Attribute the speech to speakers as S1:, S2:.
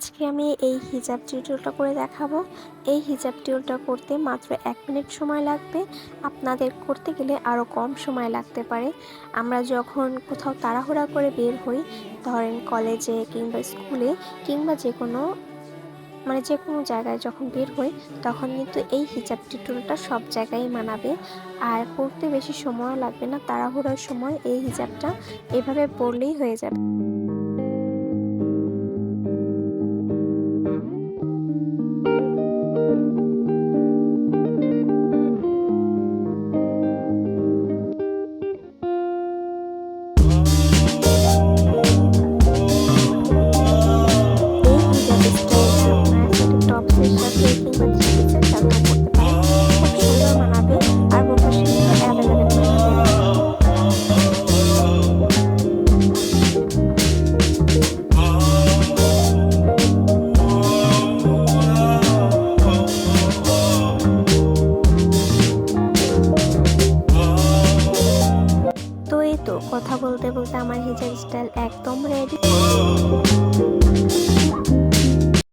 S1: আজকে আমি এই হিজাব টিউটোরিয়ালটা করে দেখাবো। এই হিজাব টিউটোরিয়ালটা করতে মাত্র 1 মিনিট সময় লাগবে। আপনাদের করতে গেলে আরও কম সময় লাগতে পারে। আমরা যখন কোথাও তাড়াহুড়া করে বের হই, ধরেন কলেজে কিংবা স্কুলে কিংবা যে কোনো জায়গায় যখন বের হই, তখন কিন্তু এই হিজাব টিউটোরিয়ালটা সব জায়গায় মানাবে। আর করতে বেশি সময়ও লাগবে না, তাড়াহুড়োর সময় এই হিজাবটা এভাবে পরলেই হয়ে যাবে। এই হিজাব স্টাইলটা আপনারা চাইলে টপসের সাথে কিংবা থ্রি পিসের সাথেও পরতে পারেন। খুব সুন্দর মানাবে আর বোরকার সাথে অ্যাভেলেবেল মানাবে। তো এই তো কথা বলতে বলতে আমার হিজাব স্টাইল একদম রেডি।